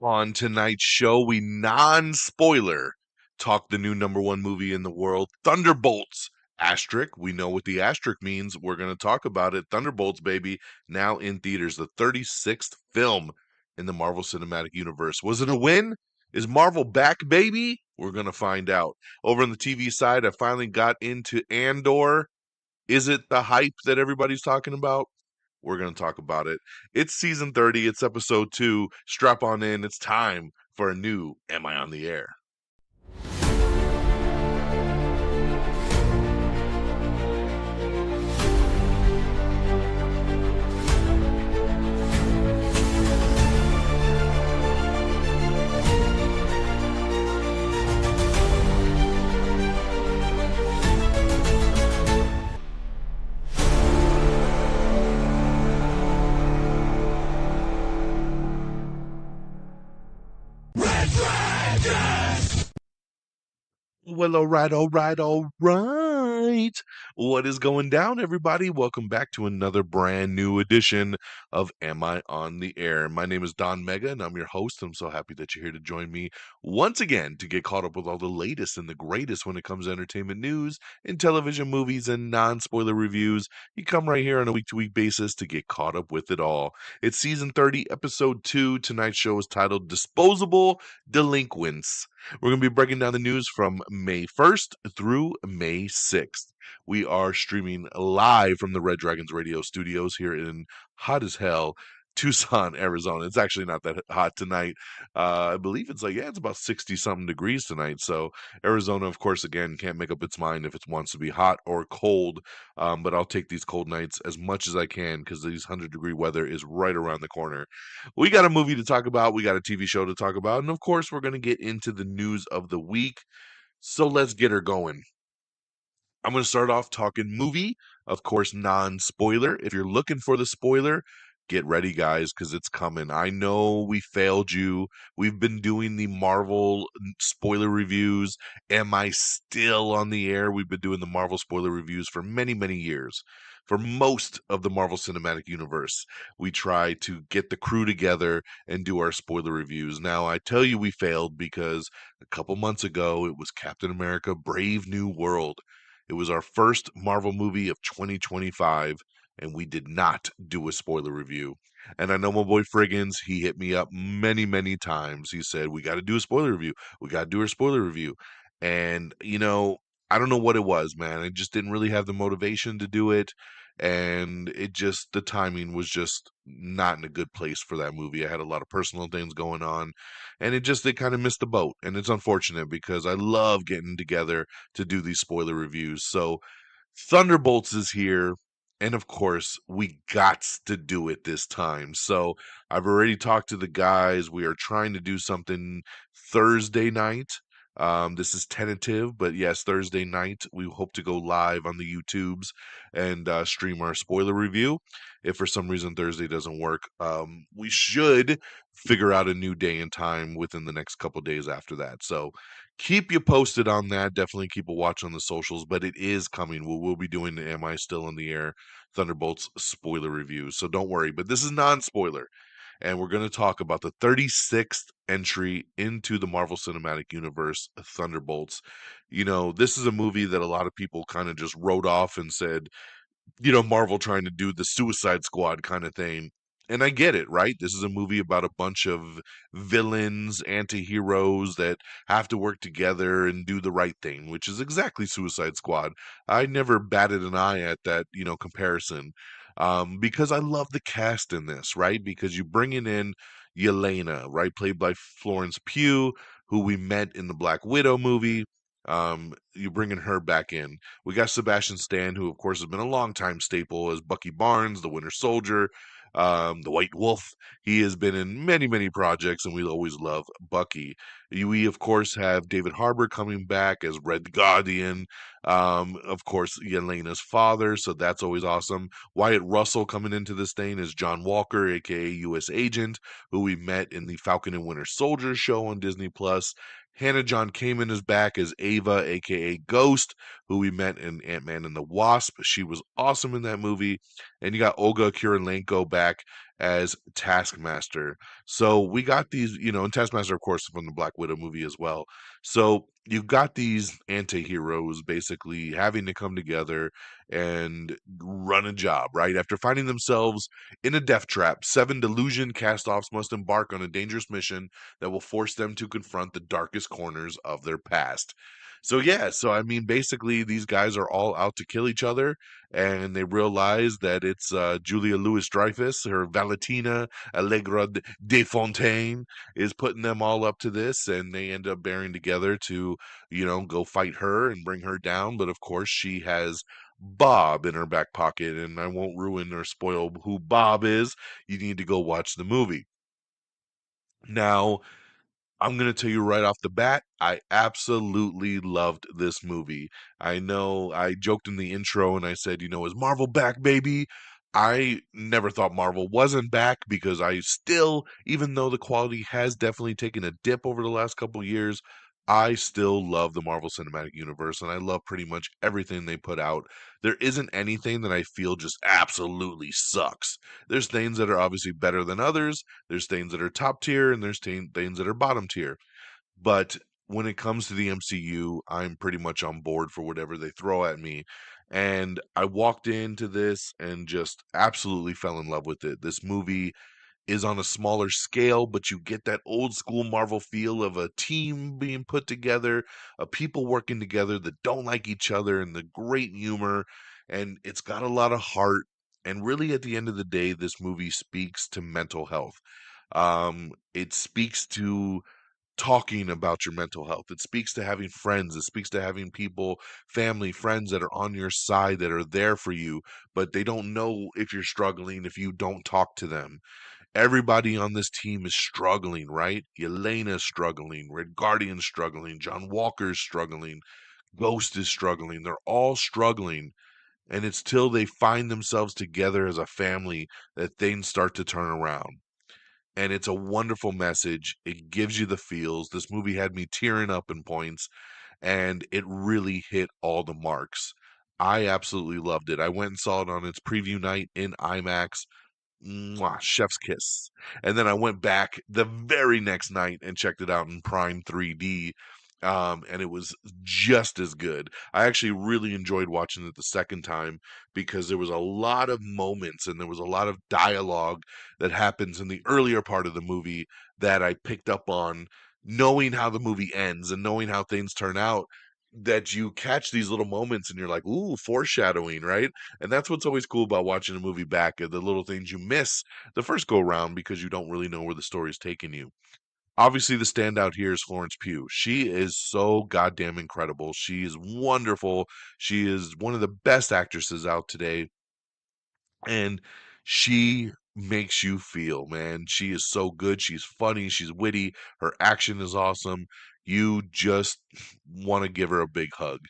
On tonight's show, we non-spoiler talk the new number one movie in the world, Thunderbolts. Asterisk, we know what the asterisk means. We're going to talk about it. Thunderbolts, baby, now in theaters, the 36th film in the Marvel Cinematic Universe. Was it a win? Is Marvel back, baby? We're going to find out. Over on the TV side, I finally got into Andor. Is it the hype that everybody's talking about? We're going to talk about it. It's season 30, it's episode 2. Strap on in. It's time for a new Am I on the Air? Well, all right, all right, all right. What is going down, everybody? Welcome back to another brand new edition of Am I on the Air? My name is DONMEGA, and I'm your host. I'm so happy that you're here to join me once again to get caught up with all the latest and the greatest when it comes to entertainment news in television, movies, and non-spoiler reviews. You come right here on a week-to-week basis to get caught up with it all. It's season 30, episode 2. Tonight's show is titled Disposable Delinquents. We're going to be breaking down the news from May 1st through May 6th. We are streaming live from the Red Dragons radio studios here in hot as hell Tucson, Arizona. It's actually not that hot tonight. I believe it's it's about 60 something degrees tonight. So Arizona, of course, again, can't make up its mind if it wants to be hot or cold. But I'll take these cold nights as much as I can because these 100-degree weather is right around the corner. We got a movie to talk about. We got a TV show to talk about. And of course, we're going to get into the news of the week. So let's get her going. I'm going to start off talking movie, of course, non-spoiler. If you're looking for the spoiler, get ready, guys, because it's coming. I know we failed you. We've been doing the Marvel spoiler reviews. Am I still on the air? We've been doing the Marvel spoiler reviews for many, many years. For most of the Marvel Cinematic Universe, we try to get the crew together and do our spoiler reviews. Now, I tell you we failed because a couple months ago, it was Captain America Brave New World. It was our first Marvel movie of 2025, and we did not do a spoiler review. And I know my boy Friggins, he hit me up many, many times. He said, we got to do a spoiler review. We got to do a spoiler review. And, I don't know what it was, man. I just didn't really have the motivation to do it. And the timing was just not in a good place for that movie. I had a lot of personal things going on, and they kind of missed the boat. And it's unfortunate because I love getting together to do these spoiler reviews. So Thunderbolts is here. And of course, we gots to do it this time. So I've already talked to the guys. We are trying to do something Thursday night. This is tentative, but yes, Thursday night we hope to go live on the YouTubes and stream our spoiler review. If for some reason Thursday doesn't work, we should figure out a new day and time within the next couple days after that. So keep you posted on that. Definitely keep a watch on the socials, but it is coming. We'll be doing the Am I Still in the Air Thunderbolts spoiler review. So don't worry, but this is non-spoiler. And we're going to talk about the 36th entry into the Marvel Cinematic Universe, Thunderbolts. This is a movie that a lot of people kind of just wrote off and said, Marvel trying to do the Suicide Squad kind of thing. And I get it, right? This is a movie about a bunch of villains, anti-heroes that have to work together and do the right thing, which is exactly Suicide Squad. I never batted an eye at that, comparison. Because I love the cast in this, right? Because you bring in Yelena, right? Played by Florence Pugh, who we met in the Black Widow movie. You bringing her back in. We got Sebastian Stan, who of course has been a longtime staple as Bucky Barnes, the Winter Soldier, the White Wolf. He has been in many, many projects, and we always love Bucky. We of course have David Harbour coming back as Red Guardian. Of course, Yelena's father, so that's always awesome. Wyatt Russell coming into this thing is John Walker, aka U.S. Agent, who we met in the Falcon and Winter Soldier show on Disney Plus. Hannah John Kamen is back as Ava, aka Ghost, who we met in Ant-Man and the Wasp. She was awesome in that movie. And you got Olga Kurylenko back as Taskmaster. So we got these, and Taskmaster, of course, from the Black Widow movie as well. So you've got these anti-heroes basically having to come together and run a job, right? After finding themselves in a death trap, seven delusion cast-offs must embark on a dangerous mission that will force them to confront the darkest corners of their past. So yeah, so I mean, basically, these guys are all out to kill each other, and they realize that it's Julia Louis-Dreyfus, her Valentina Allegra de Fontaine, is putting them all up to this, and they end up bearing together to, go fight her and bring her down. But of course, she has Bob in her back pocket, and I won't ruin or spoil who Bob is. You need to go watch the movie. Now, I'm going to tell you right off the bat, I absolutely loved this movie. I know I joked in the intro and I said, is Marvel back, baby? I never thought Marvel wasn't back because I still, even though the quality has definitely taken a dip over the last couple years, I still love the Marvel Cinematic Universe and I love pretty much everything they put out. There isn't anything that I feel just absolutely sucks. There's things that are obviously better than others, there's things that are top tier and there's things that are bottom tier. But when it comes to the MCU, I'm pretty much on board for whatever they throw at me. And I walked into this and just absolutely fell in love with it. This movie is on a smaller scale, but you get that old school Marvel feel of a team being put together, of people working together that don't like each other, and the great humor. And it's got a lot of heart. And really, at the end of the day, this movie speaks to mental health. It speaks to talking about your mental health. It speaks to having friends. It speaks to having people, family, friends that are on your side, that are there for you, but they don't know if you're struggling if you don't talk to them. Everybody on this team is struggling, right? Yelena's struggling, Red Guardian's struggling, John Walker's struggling, Ghost is struggling. They're all struggling. And it's till they find themselves together as a family that things start to turn around. And it's a wonderful message. It gives you the feels. This movie had me tearing up in points, and it really hit all the marks. I absolutely loved it. I went and saw it on its preview night in IMAX. Mwah, chef's kiss. And then I went back the very next night and checked it out in Prime 3D. And it was just as good. I actually really enjoyed watching it the second time because there was a lot of moments and there was a lot of dialogue that happens in the earlier part of the movie that I picked up on, knowing how the movie ends and knowing how things turn out, that you catch these little moments and you're like, ooh, foreshadowing, right? And that's what's always cool about watching a movie back, the little things you miss the first go round because you don't really know where the story's taking you. Obviously, the standout here is Florence Pugh. She is so goddamn incredible. She is wonderful. She is one of the best actresses out today, and she makes you feel, man. She is so good. She's funny. She's witty. Her action is awesome. You just want to give her a big hug.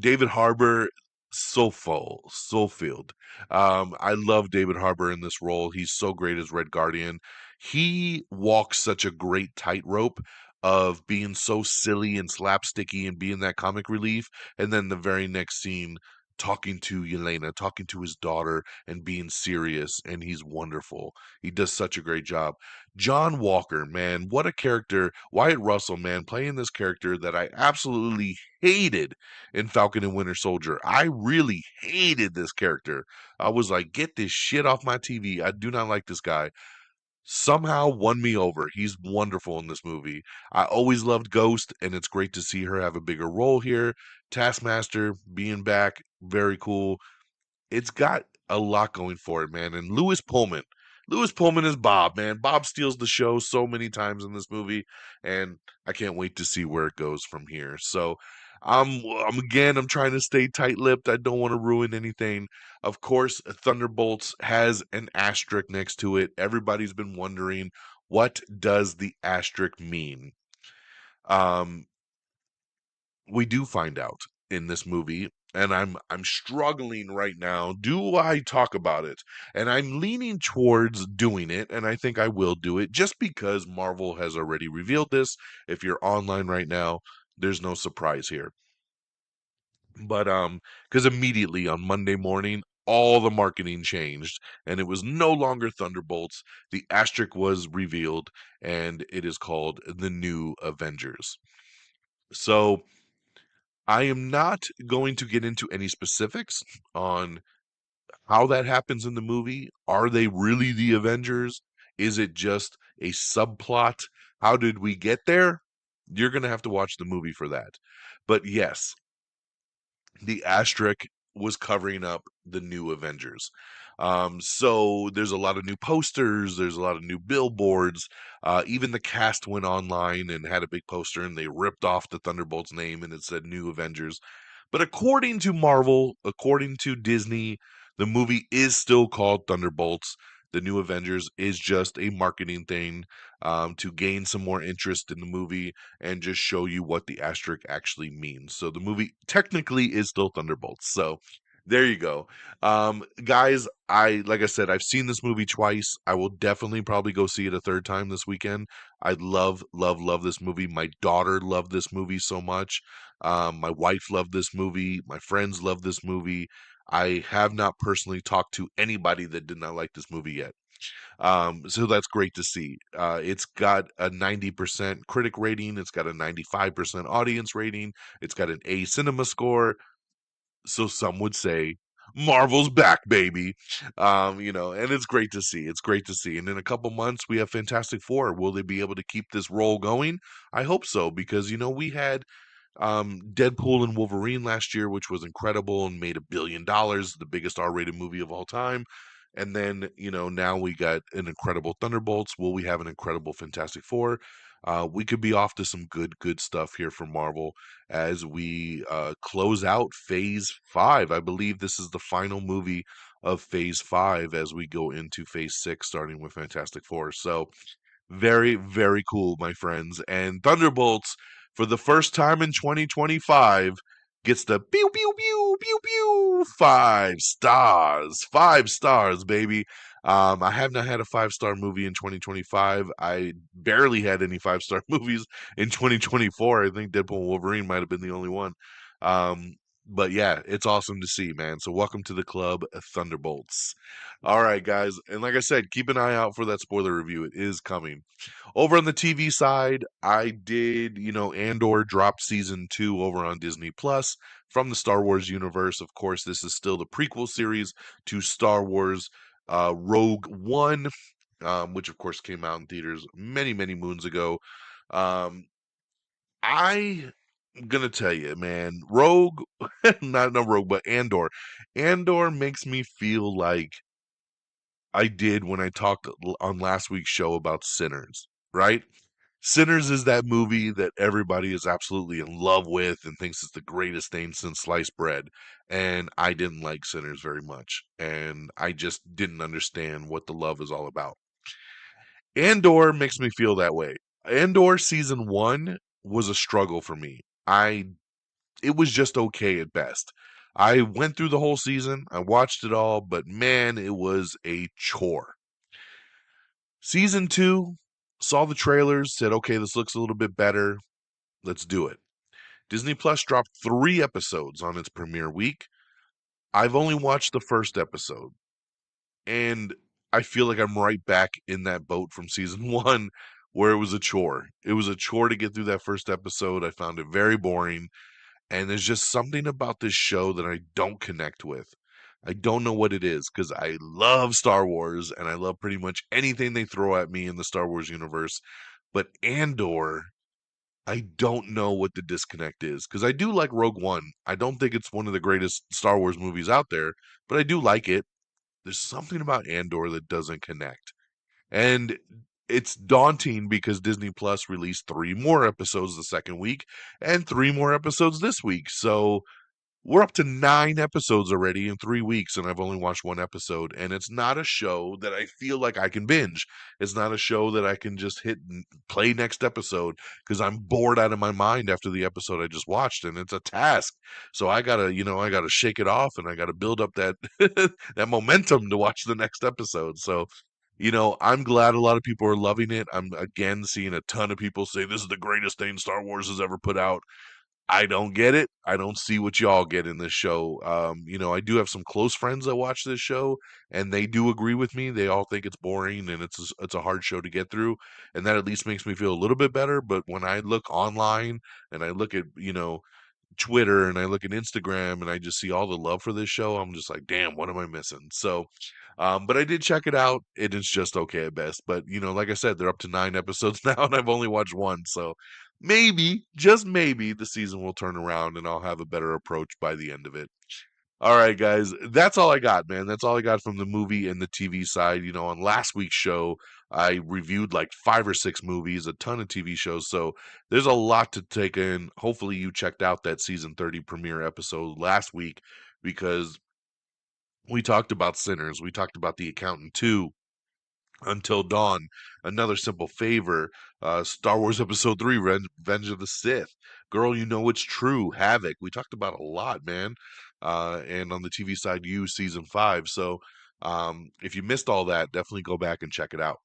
David Harbour, so full, so filled. I love David Harbour in this role. He's so great as Red Guardian. He walks such a great tightrope of being so silly and slapsticky and being that comic relief, and then the very next scene talking to Yelena, talking to his daughter, and being serious, and he's wonderful. He does such a great job. John Walker, man, what a character. Wyatt Russell, man, playing this character that I absolutely hated in Falcon and Winter Soldier. I really hated this character. I was like, get this shit off my TV. I do not like this guy. Somehow won me over. He's wonderful in this movie. I always loved Ghost, and it's great to see her have a bigger role here. Taskmaster being back, very cool. It's got a lot going for it, man. And Lewis Pullman. Lewis Pullman is Bob, man. Bob steals the show so many times in this movie, and I can't wait to see where it goes from here. So I'm trying to stay tight-lipped. I don't want to ruin anything. Of course, Thunderbolts has an asterisk next to it. Everybody's been wondering, what does the asterisk mean? Um, we do find out in this movie, and I'm struggling right now. Do I talk about it? And I'm leaning towards doing it, and I think I will do it just because Marvel has already revealed this. If you're online right now, there's no surprise here. But because immediately on Monday morning all the marketing changed, and it was no longer Thunderbolts. The asterisk was revealed, and it is called the New Avengers. So I am not going to get into any specifics on how that happens in the movie. Are they really the Avengers? Is it just a subplot? How did we get there? You're going to have to watch the movie for that. But yes, the asterisk was covering up the new Avengers. So there's a lot of new posters, there's a lot of new billboards. Even the cast went online and had a big poster, and they ripped off the Thunderbolts name and it said New Avengers. But according to Marvel, according to Disney, the movie is still called Thunderbolts. The New Avengers is just a marketing thing to gain some more interest in the movie and just show you what the asterisk actually means. So the movie technically is still Thunderbolts. So there you go. Guys, I like I said, I've seen this movie twice. I will definitely probably go see it a third time this weekend. I love, love, love this movie. My daughter loved this movie so much. My wife loved this movie. My friends love this movie. I have not personally talked to anybody that did not like this movie yet. So that's great to see. It's got a 90% critic rating. It's got a 95% audience rating. It's got an A cinema score. So some would say Marvel's back, baby. And it's great to see. It's great to see. And in a couple months, we have Fantastic Four. Will they be able to keep this role going? I hope so, because we had Deadpool and Wolverine last year, which was incredible and made $1 billion, the biggest R-rated movie of all time. And then, now we got an incredible Thunderbolts. Will we have an incredible Fantastic Four? We could be off to some good stuff here from Marvel as we close out Phase 5. I believe this is the final movie of Phase 5 as we go into Phase 6, starting with Fantastic Four. So, very, very cool, my friends. And Thunderbolts, for the first time in 2025, gets the pew, pew, pew, pew, pew, 5 stars. 5 stars, baby. I have not had a 5-star movie in 2025. I barely had any 5-star movies in 2024. I think Deadpool and Wolverine might have been the only one. But yeah, it's awesome to see, man. So welcome to the club, Thunderbolts. All right, guys. And like I said, keep an eye out for that spoiler review. It is coming. Over on the TV side, I did, Andor dropped season 2 over on Disney Plus from the Star Wars universe. Of course, this is still the prequel series to Star Wars Rogue One, which of course came out in theaters many, many moons ago. Um, I am gonna tell you, man, Rogue, not no Rogue, but Andor. Andor makes me feel like I did when I talked on last week's show about Sinners, right? Sinners is that movie that everybody is absolutely in love with and thinks it's the greatest thing since sliced bread. And I didn't like Sinners very much. And I just didn't understand what the love is all about. Andor makes me feel that way. Andor season 1 was a struggle for me. It was just okay at best. I went through the whole season, I watched it all, but man, it was a chore. Season 2, saw the trailers, said, okay, this looks a little bit better. Let's do it. Disney Plus dropped 3 episodes on its premiere week. I've only watched the first episode, and I feel like I'm right back in that boat from season 1 where it was a chore. It was a chore to get through that first episode. I found it very boring. And there's just something about this show that I don't connect with. I don't know what it is because I love Star Wars and I love pretty much anything they throw at me in the Star Wars universe. But Andor, I don't know what the disconnect is because I do like Rogue One. I don't think it's one of the greatest Star Wars movies out there, but I do like it. There's something about Andor that doesn't connect. And it's daunting because Disney Plus released 3 more episodes the second week and 3 more episodes this week. So we're up to 9 episodes already in 3 weeks, and I've only watched 1 episode. And it's not a show that I feel like I can binge. It's not a show that I can just hit and play next episode because I'm bored out of my mind after the episode I just watched, and it's a task. So I gotta shake it off, and I gotta build up that that momentum to watch the next episode. So. I'm glad a lot of people are loving it. I'm again seeing a ton of people say this is the greatest thing Star Wars has ever put out. I don't get it. I don't see what y'all get in this show. I do have some close friends that watch this show, and they do agree with me. They all think it's boring and it's a hard show to get through, and that at least makes me feel a little bit better. But when I look online and I look at Twitter and I look at Instagram and I just see all the love for this show, I'm just like, damn, what am I missing? So, but I did check it out. It is just okay at best. But like I said, they're up to 9 episodes now, and I've only watched one. So maybe, just maybe, the season will turn around and I'll have a better approach by the end of it. All right, guys, that's all I got, man. That's all I got from the movie and the TV side. On last week's show, I reviewed like 5 or 6 movies, a ton of TV shows. So there's a lot to take in. Hopefully, you checked out that season 30 premiere episode last week because we talked about Sinners. We talked about The Accountant 2, Until Dawn, Another Simple Favor, Star Wars Episode 3, Revenge of the Sith, Girl, You Know It's True, Havoc. We talked about a lot, man. And on the TV side, Season 5. So if you missed all that, definitely go back and check it out.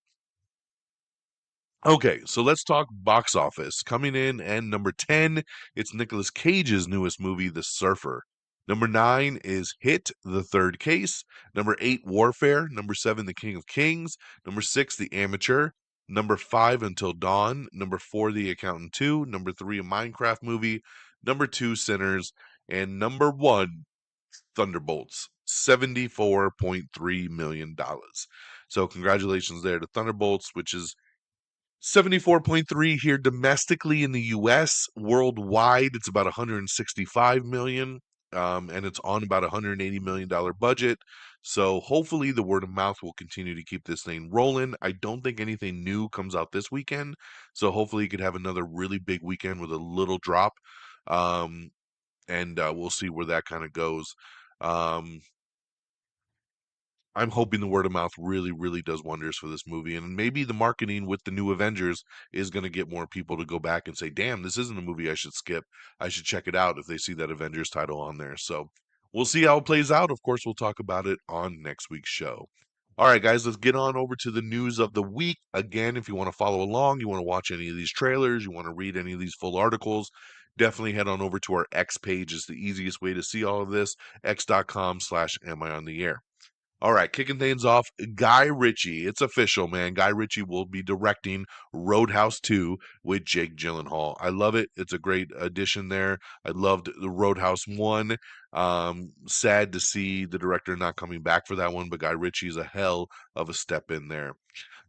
Okay, so let's talk box office. Coming in and number 10, it's Nicolas Cage's newest movie, The Surfer. Number 9 is Hit, The Third Case. Number 8, Warfare. Number 7, The King of Kings. Number 6, The Amateur. Number 5, Until Dawn. Number 4, The Accountant 2. Number 3, a Minecraft movie. Number 2, Sinners. And number 1, Thunderbolts. $74.3 million. So congratulations there to Thunderbolts, which is 74.3 here domestically in the US. Worldwide, it's about 165 million. And it's on about $180 million budget. So hopefully the word of mouth will continue to keep this thing rolling. I don't think anything new comes out this weekend. So hopefully you could have another really big weekend with a little drop. And we'll see where that kind of goes. Um, I'm hoping the word of mouth really, really does wonders for this movie. And maybe the marketing with the new Avengers is going to get more people to go back and say, damn, this isn't a movie I should skip. I should check it out if they see that Avengers title on there. So we'll see how it plays out. Of course, we'll talk about it on next week's show. All right, guys, let's get on over to the news of the week. Again, if you want to follow along, you want to watch any of these trailers, you want to read any of these full articles, definitely head on over to our X page. It's the easiest way to see all of this, x.com/am I on the air. All right, kicking things off, Guy Ritchie. It's official, man. Guy Ritchie will be directing Roadhouse 2 with Jake Gyllenhaal. I love it. It's a great addition there. I loved the Roadhouse 1. Sad to see the director not coming back for that one, but Guy Ritchie is a hell of a step in there.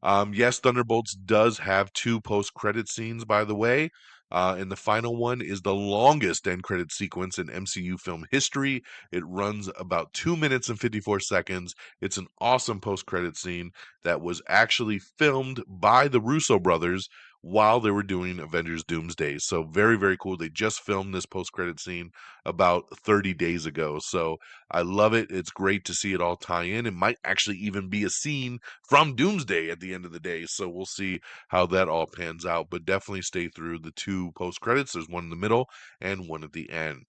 Yes, Thunderbolts does have 2 post-credit scenes, by the way. And the final one is the longest end credit sequence in MCU film history. It runs about 2 minutes and 54 seconds. It's an awesome post-credit scene that was actually filmed by the Russo brothers while they were doing Avengers Doomsday. So very, very cool. They just filmed this post-credit scene about 30 days ago. So I love it. It's great to see it all tie in. It might actually even be a scene from Doomsday at the end of the day. So we'll see how that all pans out. But definitely stay through the 2 post credits. There's one in the middle and one at the end.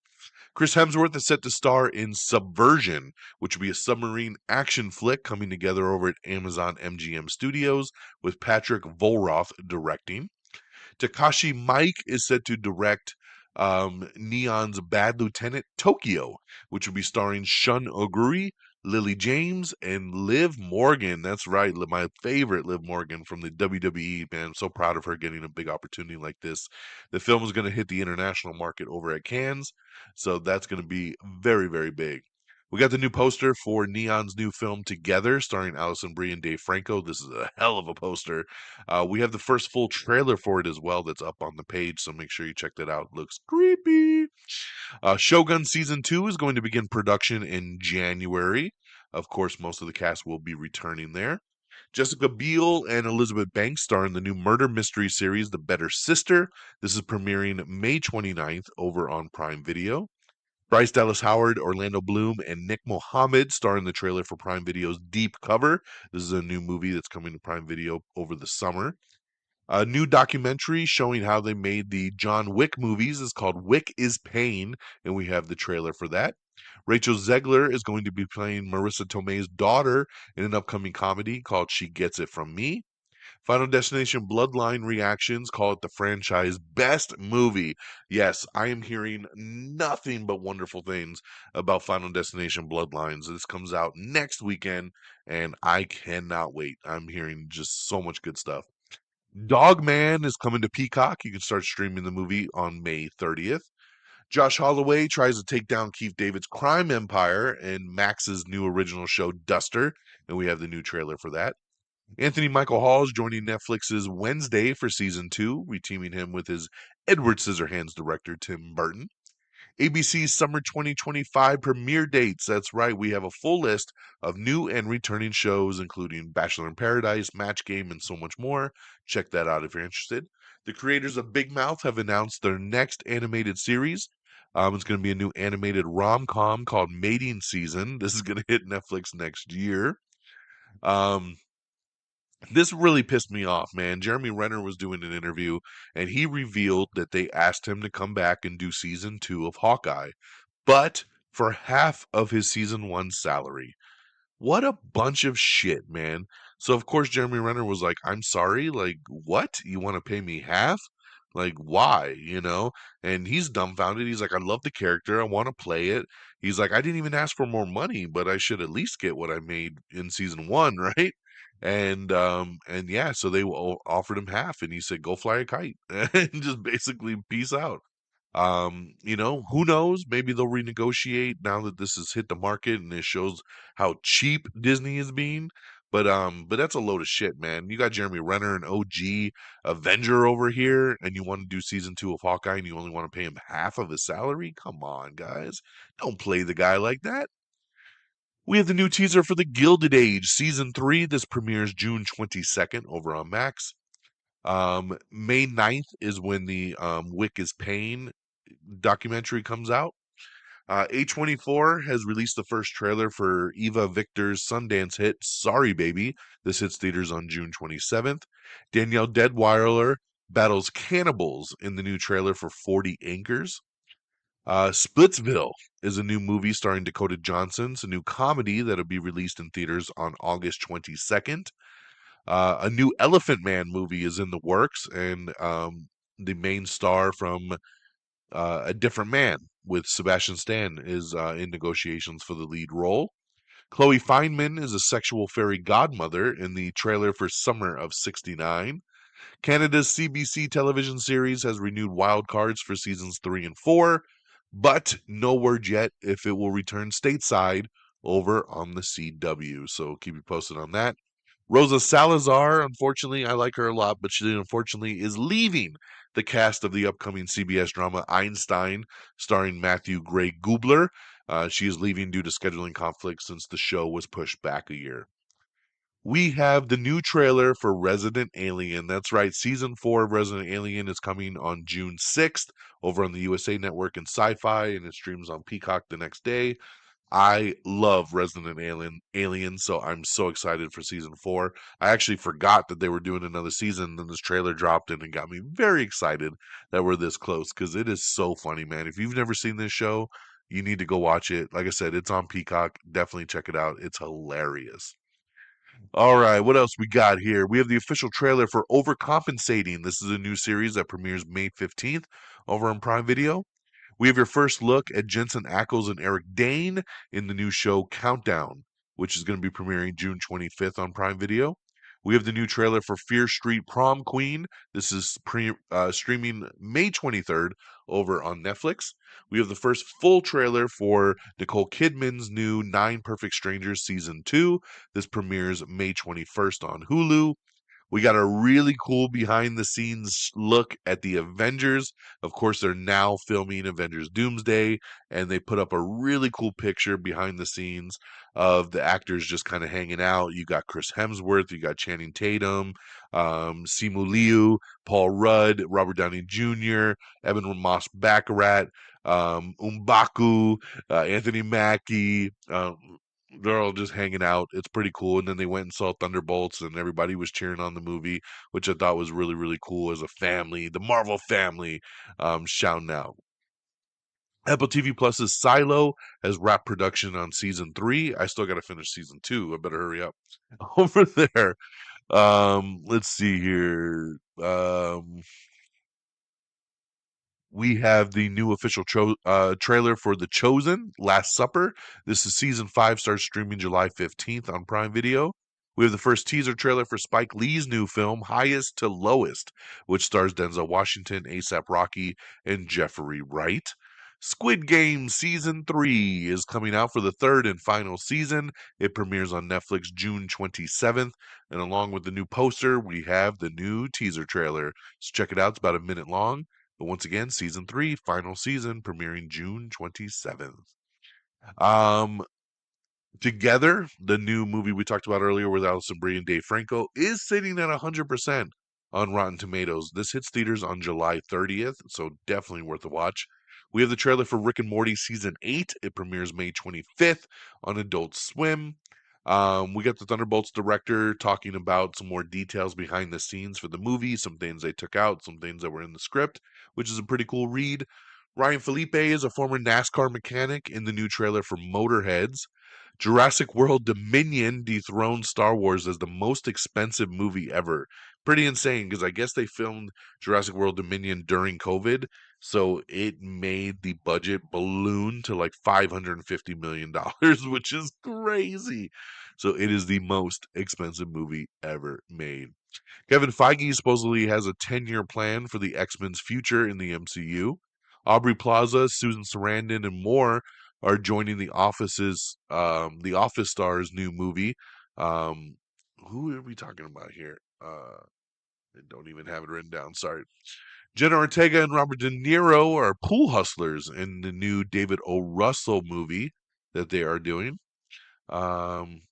Chris Hemsworth is set to star in Subversion, which will be a submarine action flick coming together over at Amazon MGM Studios with Patrick Volroth directing. Takashi Miike is said to direct Neon's Bad Lieutenant Tokyo, which will be starring Shun Oguri, Lily James, and Liv Morgan. That's right, my favorite Liv Morgan from the WWE. Man, I'm so proud of her getting a big opportunity like this. The film is going to hit the international market over at Cannes, so that's going to be very, very big. We got the new poster for Neon's new film Together, starring Alison Brie and Dave Franco. This is a hell of a poster. We have the first full trailer for it as well that's up on the page, so make sure you check that out. It looks creepy. Shogun Season 2 is going to begin production in January. Of course, most of the cast will be returning there. Jessica Biel and Elizabeth Banks star in the new murder mystery series, The Better Sister. This is premiering May 29th over on Prime Video. Bryce Dallas Howard, Orlando Bloom, and Nick Mohammed star in the trailer for Prime Video's Deep Cover. This is a new movie that's coming to Prime Video over the summer. A new documentary showing how they made the John Wick movies is called Wick is Pain, and we have the trailer for that. Rachel Zegler is going to be playing Marissa Tomei's daughter in an upcoming comedy called She Gets It From Me. Final Destination Bloodline reactions call it the franchise best movie. Yes, I am hearing nothing but wonderful things about Final Destination Bloodlines. This comes out next weekend, and I cannot wait. I'm hearing just so much good stuff. Dog Man is coming to Peacock. You can start streaming the movie on May 30th. Josh Holloway tries to take down Keith David's crime empire in Max's new original show, Duster, and we have the new trailer for that. Anthony Michael Hall is joining Netflix's Wednesday for season 2, reteaming him with his Edward Scissorhands director, Tim Burton. ABC's Summer 2025 premiere dates. That's right, we have a full list of new and returning shows, including Bachelor in Paradise, Match Game, and so much more. Check that out if you're interested. The creators of Big Mouth have announced their next animated series. It's going to be a new animated rom-com called Mating Season. This is going to hit Netflix next year. Um, this really pissed me off, man. Jeremy Renner was doing an interview and he revealed that they asked him to come back and do season 2 of Hawkeye, but for half of his season 1 salary. What a bunch of shit, man. So of course Jeremy Renner was like, "I'm sorry, like what? You want to pay me half? Like why, you know?" And he's dumbfounded. He's like, "I love the character. I want to play it." He's like, "I didn't even ask for more money, but I should at least get what I made in season 1, right?" And yeah, so they offered him half and he said, "Go fly a kite." And just basically peace out. Who knows? Maybe they'll renegotiate now that this has hit the market and it shows how cheap Disney is being. But that's a load of shit, man. You got Jeremy Renner, an OG Avenger over here, and you want to do season 2 of Hawkeye and you only want to pay him half of his salary? Come on, guys. Don't play the guy like that. We have the new teaser for The Gilded Age season 3. This premieres June 22nd over on Max. May 9th is when the Wick is Pain documentary comes out. A24 has released the first trailer for Eva Victor's Sundance hit Sorry Baby. This hits theaters on June 27th. Danielle Deadwyler battles cannibals in the new trailer for 40 Acres. Splitsville is a new movie starring Dakota Johnson. It's a new comedy that'll be released in theaters on August 22nd. A new Elephant Man movie is in the works, and the main star from A Different Man with Sebastian Stan is in negotiations for the lead role. Chloe Fineman is a sexual fairy godmother in the trailer for Summer of '69. Canada's CBC television series has renewed wild cards for seasons 3 and 4, but no word yet if it will return stateside over on the CW. So keep you posted on that. Rosa Salazar, unfortunately, I like her a lot, but she unfortunately is leaving the cast of the upcoming CBS drama Einstein, starring Matthew Gray Gubler. She is leaving due to scheduling conflicts since the show was pushed back a year. We have the new trailer for Resident Alien. That's right, season 4 of Resident Alien is coming on June 6th over on the USA Network and Sci-Fi, and it streams on Peacock the next day. I love Resident Alien, so I'm so excited for season 4. I actually forgot that they were doing another season, then this trailer dropped in and got me very excited that we're this close because it is so funny, man. If you've never seen this show, you need to go watch it. Like I said, it's on Peacock. Definitely check it out. It's hilarious. All right, what else we got here? We have the official trailer for Overcompensating. This is a new series that premieres May 15th over on Prime Video. We have your first look at Jensen Ackles and Eric Dane in the new show Countdown, which is going to be premiering June 25th on Prime Video. We have the new trailer for Fear Street Prom Queen. This is streaming May 23rd over on Netflix. We have the first full trailer for Nicole Kidman's new Nine Perfect Strangers Season 2. This premieres May 21st on Hulu. We got a really cool behind the scenes look at the Avengers. Of course, they're now filming Avengers Doomsday, and they put up a really cool picture behind the scenes of the actors just kind of hanging out. You got Chris Hemsworth, you got Channing Tatum, Simu Liu, Paul Rudd, Robert Downey Jr., Evan Moss Baccarat, Umbaku, Anthony Mackie. They're all just hanging out. It's pretty cool. And then they went and saw Thunderbolts, and everybody was cheering on the movie, which I thought was really, really cool as a family, the Marvel family, shouting out. Apple TV Plus's Silo has wrapped production on season 3. I still got to finish season 2. I better hurry up. Over there, Let's see here. We have the new official trailer for The Chosen, Last Supper. This is season 5, starts streaming July 15th on Prime Video. We have the first teaser trailer for Spike Lee's new film, Highest to Lowest, which stars Denzel Washington, ASAP Rocky, and Jeffrey Wright. Squid Game Season 3 is coming out for the third and final season. It premieres on Netflix June 27th. And along with the new poster, we have the new teaser trailer. So check it out. It's about a minute long. But once again, season 3, final season, premiering June 27th. Um, Together, the new movie we talked about earlier with Alison Brie and Dave Franco is sitting at 100% on Rotten Tomatoes. This hits theaters on July 30th, so definitely worth a watch. We have the trailer for Rick and Morty Season 8. It premieres May 25th on Adult Swim. We got the Thunderbolts director talking about some more details behind the scenes for the movie, some things they took out, some things that were in the script, which is a pretty cool read. Ryan Felipe is a former NASCAR mechanic in the new trailer for Motorheads. Jurassic World Dominion dethroned Star Wars as the most expensive movie ever. Pretty insane because I guess they filmed Jurassic World Dominion during COVID, so it made the budget balloon to like $550 million, which is crazy. So it is the most expensive movie ever made. Kevin Feige supposedly has a 10-year plan for the X-Men's future in the MCU. Aubrey Plaza, Susan Sarandon, and more are joining the Office stars' new movie. Um, who are we talking about here? I don't even have it written down. Sorry. Jenna Ortega and Robert De Niro are pool hustlers in the new David O. Russell movie that they are doing. Um,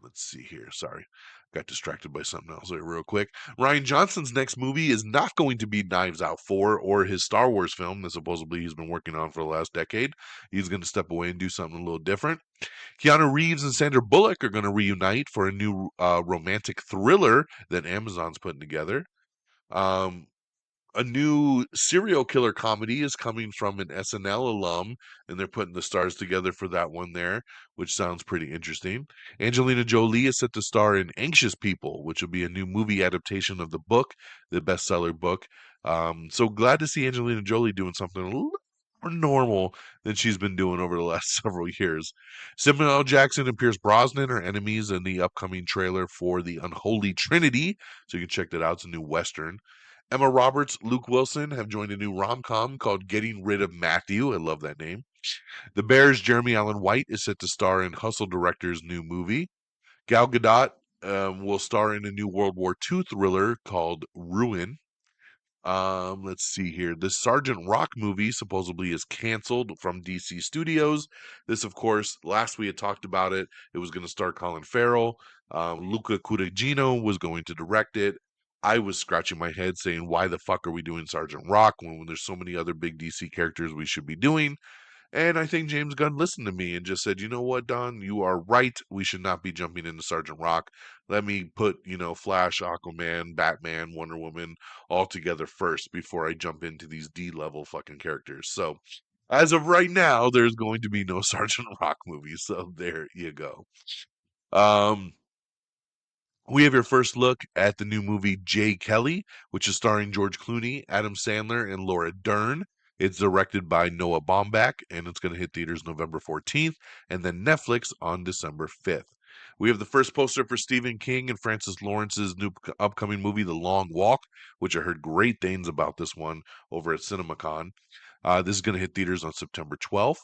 let's see here. Sorry. Got distracted by something else there real quick. Ryan Johnson's next movie is not going to be Knives Out 4 or his Star Wars film that supposedly he's been working on for the last decade. He's going to step away and do something a little different. Keanu Reeves and Sandra Bullock are going to reunite for a new romantic thriller that Amazon's putting together. Um, a new serial killer comedy is coming from an SNL alum, and they're putting the stars together for that one there, which sounds pretty interesting. Angelina Jolie is set to star in Anxious People, which will be a new movie adaptation of the book, the bestseller book. So glad to see Angelina Jolie doing something a little more normal than she's been doing over the last several years. Samuel L. Jackson and Pierce Brosnan are enemies in the upcoming trailer for The Unholy Trinity, so you can check that out. It's a new Western. Emma Roberts, Luke Wilson have joined a new rom-com called Getting Rid of Matthew. I love that name. The Bears' Jeremy Allen White is set to star in Hustle Director's new movie. Gal Gadot will star in a new World War II thriller called Ruin. Let's see here. The Sergeant Rock movie supposedly is canceled from DC Studios. This, of course, last we had talked about it. It was going to star Colin Farrell. Luca Cudagino was going to direct it. I was scratching my head saying, why the fuck are we doing Sergeant Rock when there's so many other big DC characters we should be doing? And I think James Gunn listened to me and just said, you know what, Don, you are right. We should not be jumping into Sergeant Rock. Let me put, Flash, Aquaman, Batman, Wonder Woman all together first before I jump into these D-level fucking characters. So as of right now, there's going to be no Sergeant Rock movie. So there you go. Um, we have your first look at the new movie Jay Kelly, which is starring George Clooney, Adam Sandler, and Laura Dern. It's directed by Noah Baumbach, and it's going to hit theaters November 14th, and then Netflix on December 5th. We have the first poster for Stephen King and Francis Lawrence's new upcoming movie, The Long Walk, which I heard great things about this one over at CinemaCon. This is going to hit theaters on September 12th.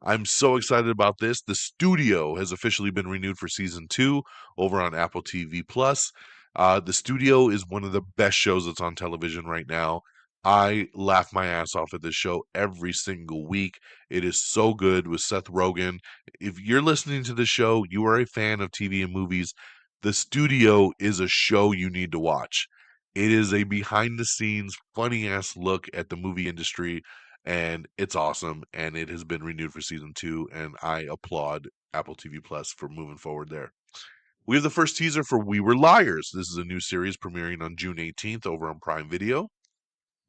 I'm so excited about this. The Studio has officially been renewed for season 2 over on Apple TV Plus. The Studio is one of the best shows that's on television right now. I laugh my ass off at this show every single week. It is so good with Seth Rogen. If you're listening to the show, you are a fan of TV and movies, The Studio is a show you need to watch. It is a behind the scenes, funny ass look at the movie industry, and it's awesome. And it has been renewed for season 2, and I applaud Apple TV Plus for moving forward there. We have the first teaser for We Were Liars. This is a new series premiering on June 18th over on Prime Video.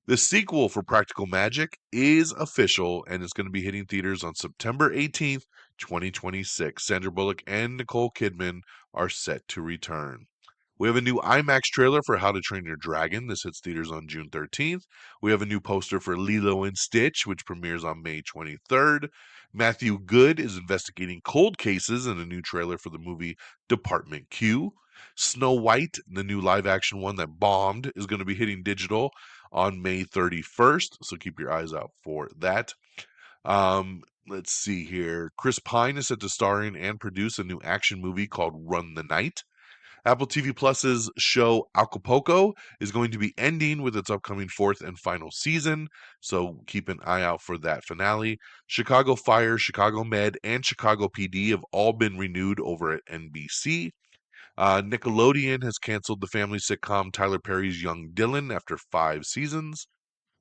The sequel for Practical Magic is official, and it's going to be hitting theaters on September 18th, 2026. Sandra Bullock and Nicole Kidman are set to return. We have a new IMAX trailer for How to Train Your Dragon. This hits theaters on June 13th. We have a new poster for Lilo and Stitch, which premieres on May 23rd. Matthew Good is investigating cold cases in a new trailer for the movie Department Q. Snow White, the new live action one that bombed, is going to be hitting digital on May 31st. So keep your eyes out for that. Let's see here. Chris Pine is set to star in and produce a new action movie called Run the Night. Apple TV Plus's show Acapulco is going to be ending with its upcoming fourth and final season, so keep an eye out for that finale. Chicago Fire, Chicago Med, and Chicago PD have all been renewed over at NBC. Nickelodeon has canceled the family sitcom Tyler Perry's Young Dylan after 5 seasons.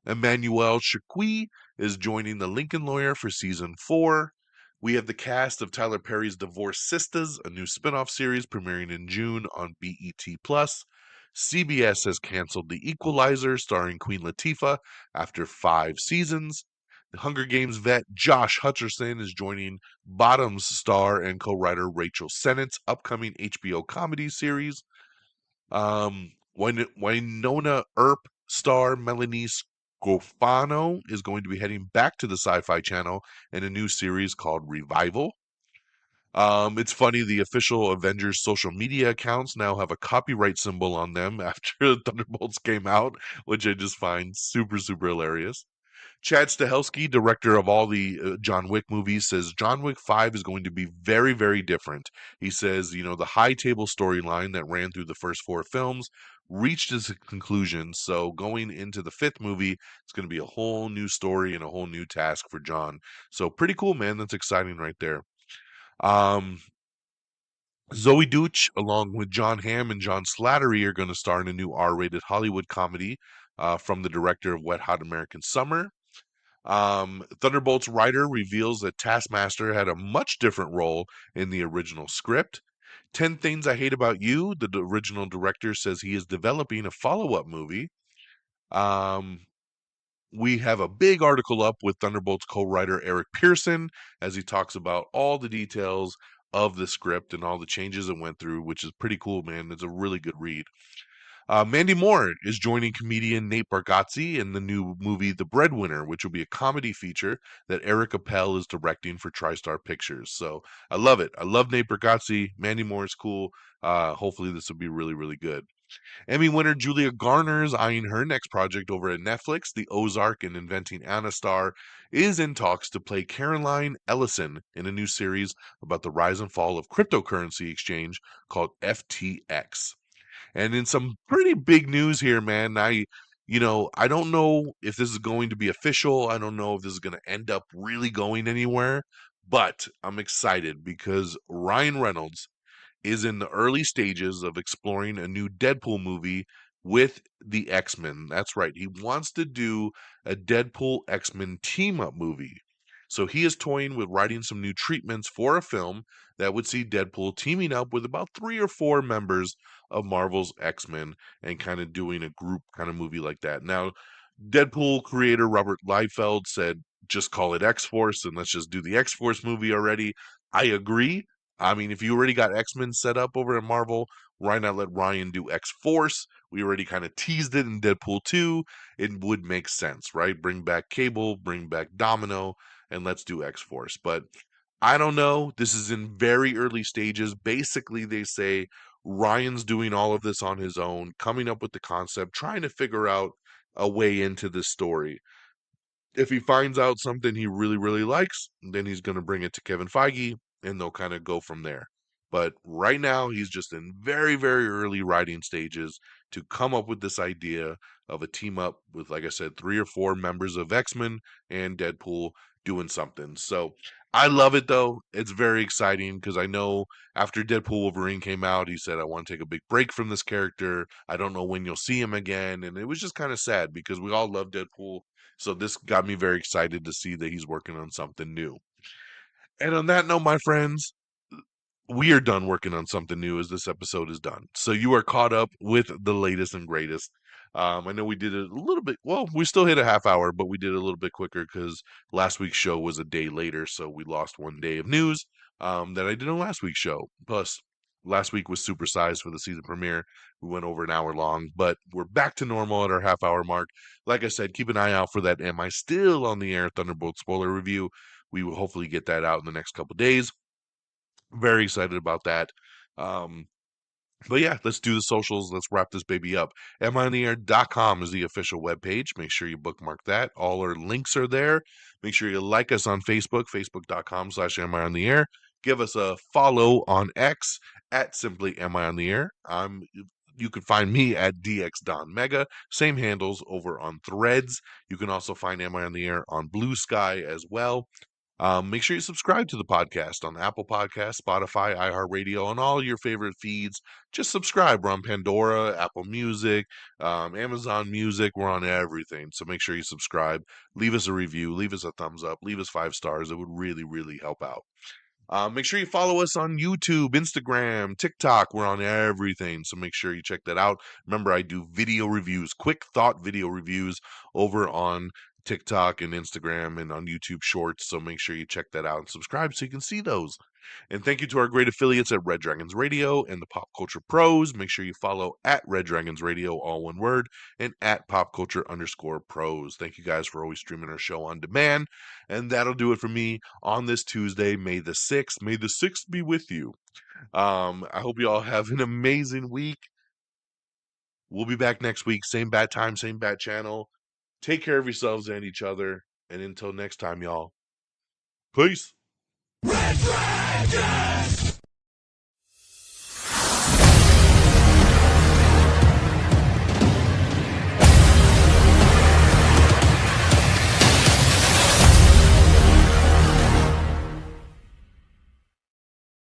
Emmanuel Chakwi is joining the Lincoln Lawyer for season 4. We have the cast of Tyler Perry's Divorced Sisters, a new spin-off series premiering in June on BET+. CBS has canceled The Equalizer, starring Queen Latifah, after 5 seasons. The Hunger Games vet Josh Hutcherson is joining Bottoms star and co-writer Rachel Sennett's upcoming HBO comedy series. Winona Earp star Melanie Scrofano is going to be heading back to the Sci-Fi Channel in a new series called Revival. It's funny, the official Avengers social media accounts now have a copyright symbol on them after Thunderbolts came out, which I just find super, super hilarious. Chad Stahelski, director of all the John Wick movies, says John Wick 5 is going to be very, very different. He says, the high table storyline that ran through the first 4 films reached its conclusion. So going into the 5th movie, it's going to be a whole new story and a whole new task for John. So pretty cool, man. That's exciting right there. Um, Zoe Deutch, along with John Hamm and John Slattery, are going to star in a new R-rated Hollywood comedy from the director of Wet Hot American Summer. Thunderbolts writer reveals that Taskmaster had a much different role in the original script. 10 Things I Hate About You, the original director says he is developing a follow-up movie. Um, we have a big article up with Thunderbolts co-writer Eric Pearson as he talks about all the details of the script and all the changes it went through, which is pretty cool, man. It's a really good read. Mandy Moore is joining comedian Nate Bargatze in the new movie The Breadwinner, which will be a comedy feature that Eric Appel is directing for TriStar Pictures. So I love it. I love Nate Bargatze. Mandy Moore is cool. Hopefully this will be really, really good. Emmy winner Julia Garner is eyeing her next project over at Netflix. The Ozark and Inventing Anna star is in talks to play Caroline Ellison in a new series about the rise and fall of cryptocurrency exchange called FTX. And in some pretty big news here, man, I don't know if this is going to be official. I don't know if this is going to end up really going anywhere, but I'm excited because Ryan Reynolds is in the early stages of exploring a new Deadpool movie with the X-Men. That's right. He wants to do a Deadpool X-Men team up movie. So he is toying with writing some new treatments for a film that would see Deadpool teaming up with about 3 or 4 members of Marvel's X-Men and kind of doing a group kind of movie like that. Now, Deadpool creator Robert Liefeld said, just call it X-Force and let's just do the X-Force movie already. I agree. I mean, if you already got X-Men set up over at Marvel, why not let Ryan do X-Force? We already kind of teased it in Deadpool 2. It would make sense, right? Bring back Cable, bring back Domino, and let's do X-Force. But I don't know. This is in very early stages. Basically, they say Ryan's doing all of this on his own, coming up with the concept, trying to figure out a way into this story. If he finds out something he really, really likes, then he's going to bring it to Kevin Feige and they'll kind of go from there. But right now, he's just in very, very early writing stages to come up with this idea of a team up with, like I said, 3 or 4 members of X-Men and Deadpool doing something. So I love it, though. It's very exciting because I know after Deadpool Wolverine came out, he said, I want to take a big break from this character. I don't know when you'll see him again. And it was just kind of sad because we all love Deadpool. So this got me very excited to see that he's working on something new. And on that note, my friends, we are done working on something new as this episode is done. So you are caught up with the latest and greatest. I know we did it a little bit. Well, we still hit a half hour, but we did it a little bit quicker because last week's show was a day later, so we lost one day of news that I did on last week's show. Plus, last week was supersized for the season premiere. We went over an hour long, but we're back to normal at our half hour mark. Like I said, keep an eye out for that. Am I still on the air? Thunderbolt spoiler review. We will hopefully get that out in the next couple days. Very excited about that. Um, but yeah, let's do the socials. Let's wrap this baby up. AmIOnTheAir.com is the official webpage. Make sure you bookmark that. All our links are there. Make sure you like us on Facebook, facebook.com/AmIOnTheAir. Give us a follow on X at simply Am I on the Air. You can find me at DXDonMega. Same handles over on Threads. You can also find Am I on the Air on Blue Sky as well. Make sure you subscribe to the podcast on Apple Podcasts, Spotify, iHeartRadio, and all your favorite feeds. Just subscribe. We're on Pandora, Apple Music, Amazon Music. We're on everything. So make sure you subscribe. Leave us a review. Leave us a thumbs up. Leave us 5 stars. It would really, really help out. Make sure you follow us on YouTube, Instagram, TikTok. We're on everything, so make sure you check that out. Remember, I do video reviews, quick thought video reviews over on TikTok and Instagram and on YouTube Shorts, so make sure you check that out and subscribe so you can see those. And thank you to our great affiliates at Red Dragons Radio and the Pop Culture Pros. Make sure you follow at Red Dragons Radio, all one word, and at PopCulture_Pros. Thank you guys for always streaming our show on demand. And that'll do it for me on this Tuesday, May the 6th. May the 6th be with you. I hope you all have an amazing week. We'll be back next week. Same bad time, same bad channel. Take care of yourselves and each other. And until next time, y'all. Peace. Red Dragon!